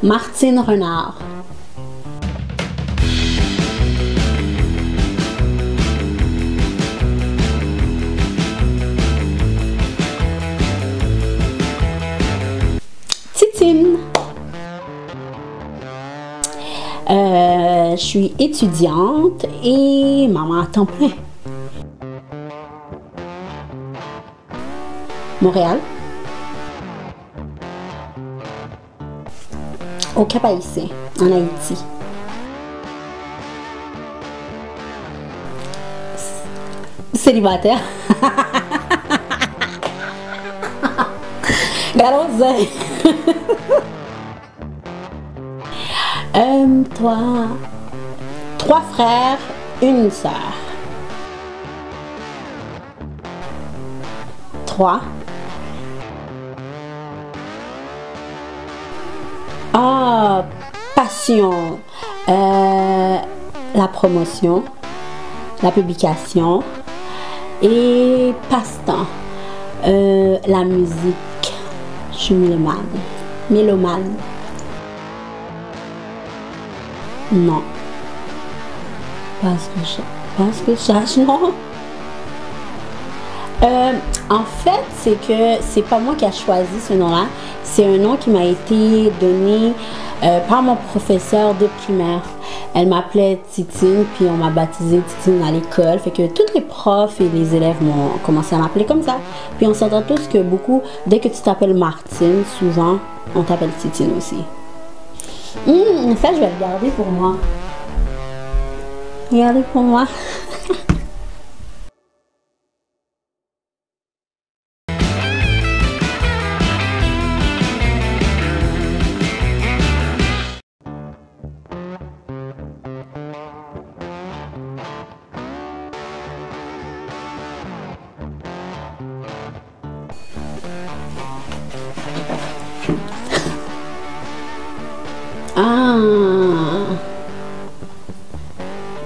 Martine Renard. Titine. Je suis étudiante et maman à temps plein. Montréal. Au Cap-Haïtien, en Haïti. Célibataire. Garoze. Trois frères, une sœur. 3. Ah, passion, la promotion, la publication et passe-temps, la musique. Je suis mélomane. Non, pas ce que je cherche, non. En fait, c'est que c'est pas moi qui a choisi ce nom-là. C'est un nom qui m'a été donné par mon professeur de primaire. Elle m'appelait Titine, puis on m'a baptisé Titine à l'école. Fait que tous les profs et les élèves m'ont commencé à m'appeler comme ça. Puis on s'entend tous que dès que tu t'appelles Martine, souvent, on t'appelle Titine aussi. Ça, je vais le garder pour moi. Regardez pour moi.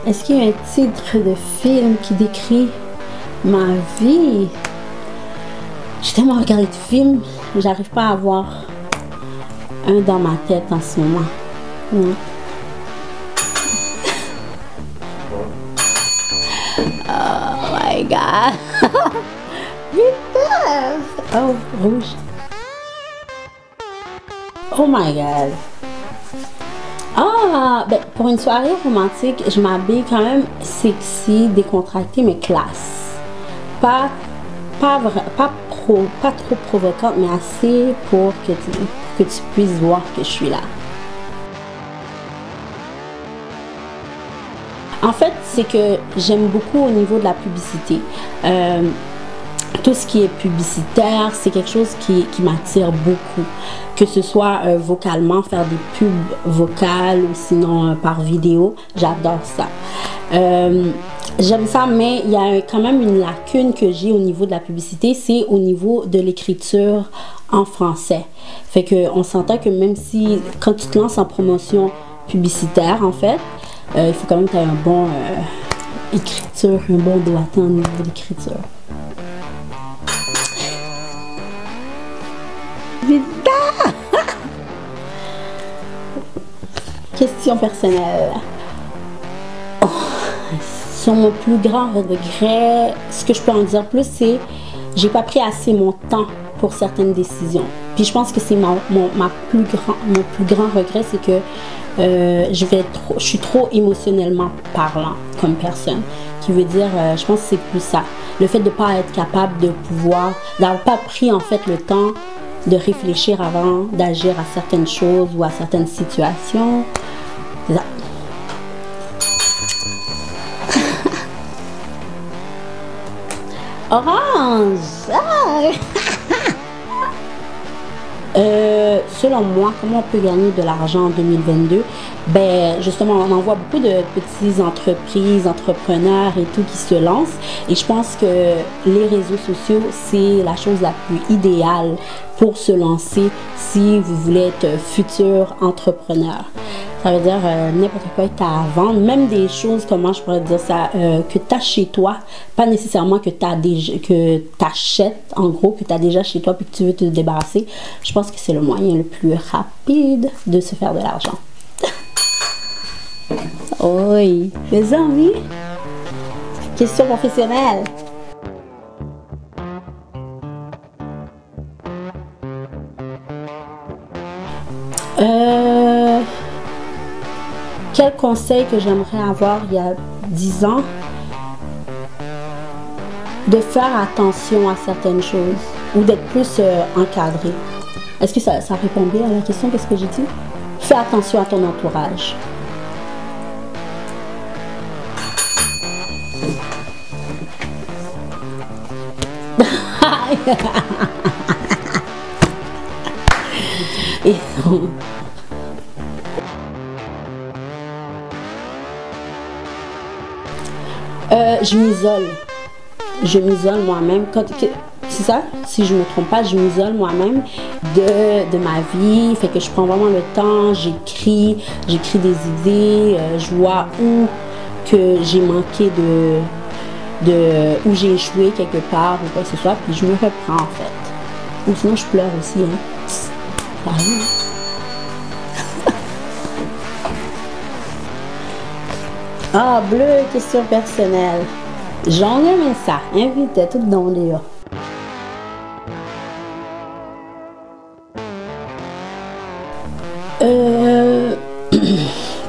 Est-ce qu'il y a un titre de film qui décrit ma vie? J'ai tellement regardé de films, j'arrive pas à avoir un dans ma tête en ce moment. Non. Oh my god! Putain! Oh, rouge. Oh my god! Ah, ben, pour une soirée romantique, je m'habille quand même sexy, décontractée, mais classe. Pas trop provocante, mais assez pour que tu puisses voir que je suis là. En fait, c'est que j'aime beaucoup au niveau de la publicité. Tout ce qui est publicitaire, c'est quelque chose qui m'attire beaucoup. Que ce soit vocalement, faire des pubs vocales ou sinon par vidéo, j'adore ça. J'aime ça, mais il y a quand même une lacune que j'ai au niveau de la publicité, c'est au niveau de l'écriture en français. Fait que on s'entend que même si, quand tu te lances en promotion publicitaire, en fait, il faut quand même que tu aies un bon écriture, un bon doigté au niveau de l'écriture. Question personnelle. Oh, sur mon plus grand regret, ce que je peux en dire plus, c'est j'ai pas pris assez mon temps pour certaines décisions. Puis je pense que c'est mon plus grand regret, c'est que je suis trop émotionnellement parlant comme personne. Qui veut dire, je pense que c'est plus ça. Le fait de ne pas être capable d'avoir pas pris en fait le temps de réfléchir avant d'agir à certaines choses ou à certaines situations. C'est ça. Orange! Ah! Selon moi, comment on peut gagner de l'argent en 2022? Ben, justement, on en voit beaucoup de petites entreprises, entrepreneurs et tout qui se lancent. Et je pense que les réseaux sociaux, c'est la chose la plus idéale pour se lancer si vous voulez être futur entrepreneur. Ça veut dire n'importe quoi que tu as à vendre, même des choses, comment je pourrais dire ça, que tu as chez toi, pas nécessairement que tu achètes, en gros, que tu as déjà chez toi puis que tu veux te débarrasser. Je pense que c'est le moyen le plus rapide de se faire de l'argent. Oui, mes amis, question professionnelle. Quel conseil que j'aimerais avoir il y a 10 ans? De faire attention à certaines choses ou d'être plus encadré. Est-ce que ça répond bien à la question? Qu'est-ce que j'ai dit? Fais attention à ton entourage. Et je m'isole. Je m'isole moi-même. C'est ça? Si je ne me trompe pas, je m'isole moi-même de ma vie. Fait que je prends vraiment le temps, j'écris des idées, je vois où que j'ai manqué où j'ai échoué quelque part ou quoi que ce soit, puis je me reprends en fait. Ou sinon je pleure aussi, hein. Ça arrive. Ah, bleu, question personnelle. J'en aimais ça. Invite tout dans les gars.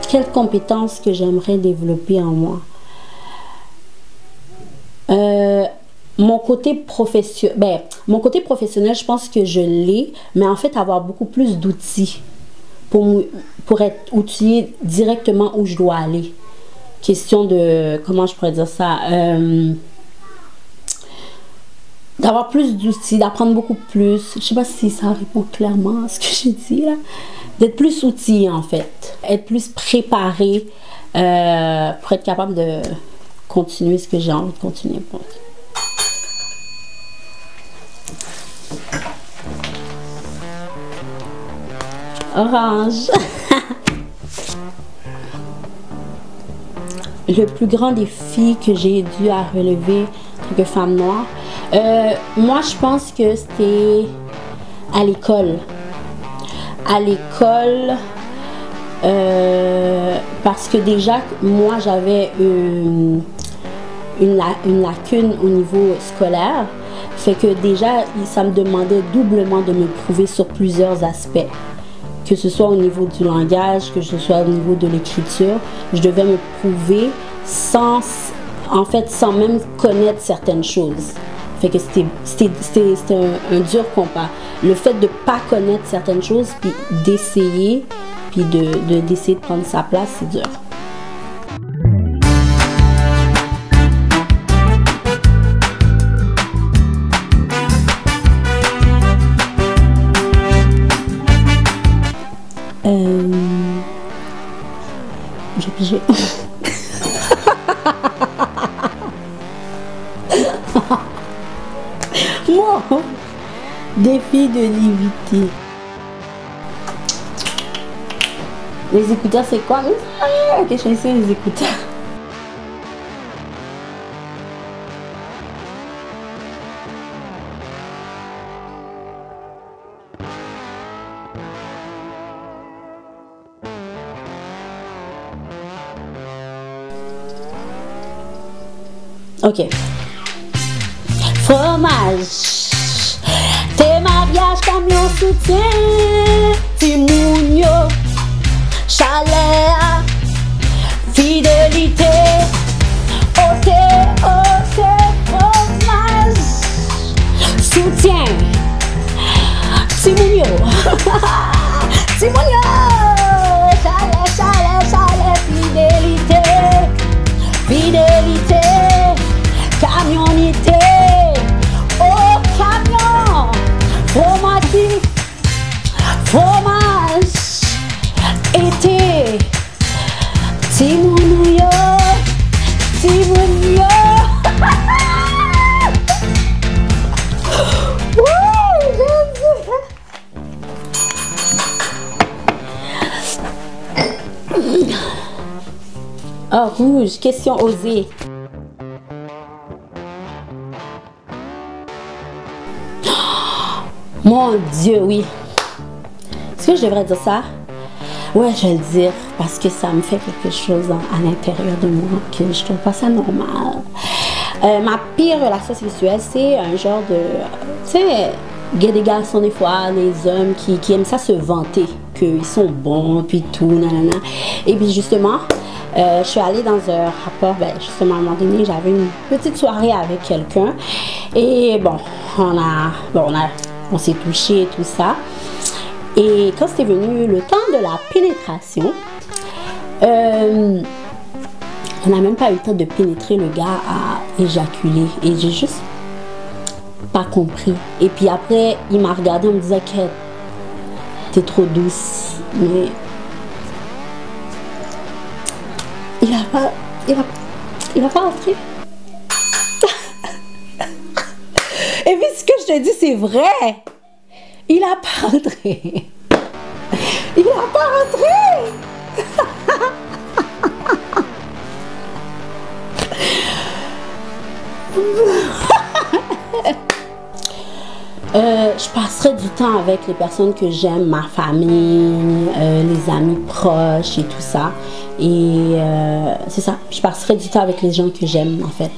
Quelles compétences que j'aimerais développer en moi? Mon côté professionnel, je pense que je l'ai, mais en fait avoir beaucoup plus d'outils pour être outillé directement où je dois aller. Question de, comment je pourrais dire ça, d'avoir plus d'outils, d'apprendre beaucoup plus. Je sais pas si ça répond clairement à ce que j'ai dit là. D'être plus outillé en fait, être plus préparé pour être capable de continuer ce que j'ai envie de continuer. Orange. Le plus grand défi que j'ai dû à relever en tant que femme noire, moi je pense que c'était à l'école. À l'école, parce que déjà moi j'avais une lacune au niveau scolaire, fait que déjà ça me demandait doublement de me prouver sur plusieurs aspects, que ce soit au niveau du langage, que ce soit au niveau de l'écriture. Je devais me prouver sans même connaître certaines choses. Fait que c'était un dur combat. Le fait de pas connaître certaines choses, puis d'essayer, puis d'essayer de prendre sa place, c'est dur. J'ai pigé. Moi, défi de l'éviter. Les écouteurs, c'est quoi? Ah, ok, je sais les écouteurs. Ok. Fromage. Tes mariages comme yon soutien. Timounio. Chaleur. Fidélité. Oté, fromage. Soutien. Timounio. Timounio. Chaleur. Fidélité. Fidélité. Camionité, oh camion, fromage, été, Timounio, Oh, rouge, question osée. Mon Dieu, oui. Est-ce que je devrais dire ça? Ouais, je vais le dire parce que ça me fait quelque chose à l'intérieur de moi que je trouve pas ça normal. Ma pire relation sexuelle, c'est un genre de... Tu sais, il y a des garçons des fois, des hommes qui aiment ça se vanter, qu'ils sont bons, puis tout, nanana. Et puis justement, je suis allée dans un rapport, ben justement à un moment donné, j'avais une petite soirée avec quelqu'un. Et bon, on s'est touché et tout ça. Et quand c'était venu le temps de la pénétration, on n'a même pas eu le temps de pénétrer, le gars a éjaculé. Et j'ai juste pas compris. Et puis après, il m'a regardé, on me disait que t'es trop douce. Mais il va pas rentrer. Et puis ce que je te dis, c'est vrai. Il a pas rentré. Il a pas rentré. Je passerai du temps avec les personnes que j'aime, ma famille, les amis proches et tout ça. Et c'est ça, je passerai du temps avec les gens que j'aime en fait.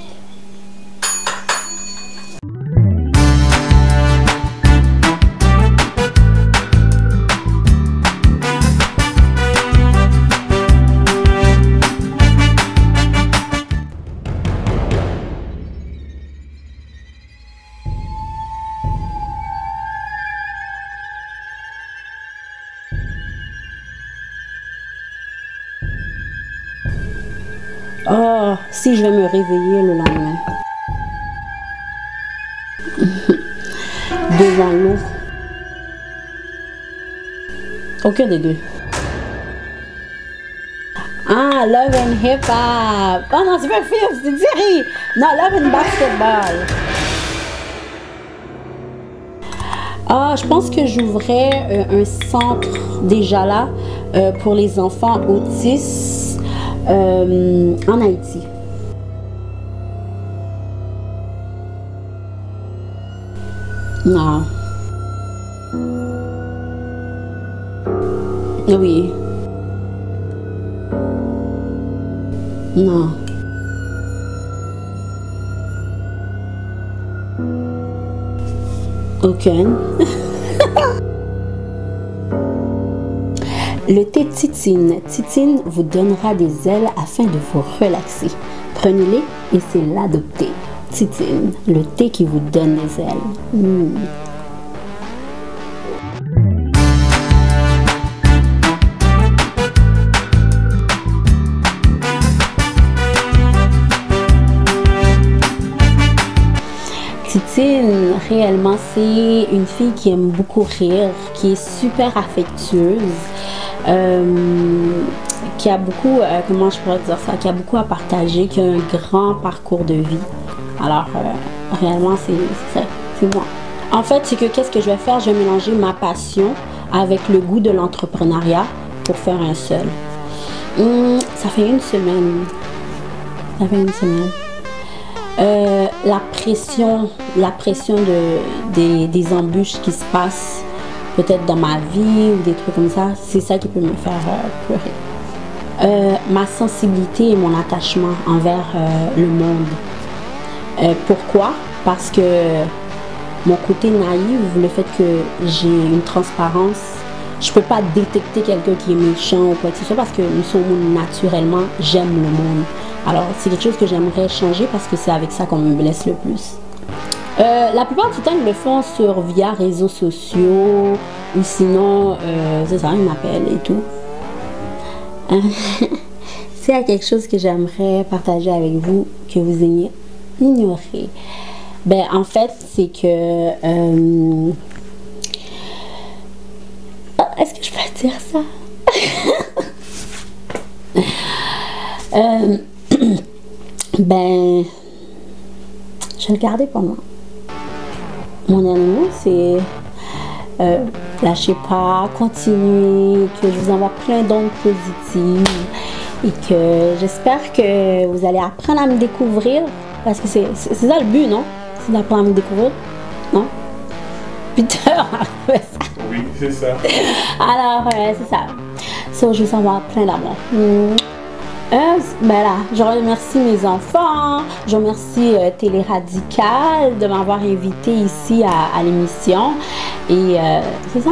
Oh, si je vais me réveiller le lendemain. Devant l'eau. Aucun des deux. Ah, Love and Hip Hop. Oh non, c'est pas un film, c'est une série. Non, Love and Basketball. Ah, je pense que j'ouvrais un centre déjà là pour les enfants autistes. En Haïti. Non. Oui. Non. Aucune. Le thé Titine. Titine vous donnera des ailes afin de vous relaxer. Prenez-les et c'est l'adopter. Titine, le thé qui vous donne des ailes. Titine, réellement, c'est une fille qui aime beaucoup rire, qui est super affectueuse. Qui a beaucoup, comment je pourrais dire ça, qui a beaucoup à partager, qui a un grand parcours de vie. Alors, réellement, c'est moi. En fait, c'est que qu'est-ce que je vais faire? Je vais mélanger ma passion avec le goût de l'entrepreneuriat pour faire un seul. Ça fait une semaine. Ça fait une semaine. La pression des embûches qui se passent peut-être dans ma vie ou des trucs comme ça, c'est ça qui peut me faire pleurer. Ma sensibilité et mon attachement envers le monde. Pourquoi? Parce que mon côté naïf, le fait que j'ai une transparence, je peux pas détecter quelqu'un qui est méchant ou quoi que ce soit parce que nous sommes naturellement, j'aime le monde. Alors c'est quelque chose que j'aimerais changer parce que c'est avec ça qu'on me blesse le plus. La plupart du temps, ils le font via réseaux sociaux ou sinon, c'est ça, ils m'appellent et tout. C'est quelque chose que j'aimerais partager avec vous, que vous ayez ignoré. Ben, en fait, c'est que... est-ce que je peux dire ça? Ben, je vais le garder pour moi. Mon dernier c'est lâchez pas, continuez, que je vous envoie plein d'ondes positives et que j'espère que vous allez apprendre à me découvrir parce que c'est ça le but, non? C'est d'apprendre à me découvrir, non? Putain, Oui, c'est ça. alors, c'est ça. So, je vais savoir plein d'amour. Ben là, je remercie mes enfants, je remercie Télé Radical de m'avoir invité ici à l'émission et c'est ça.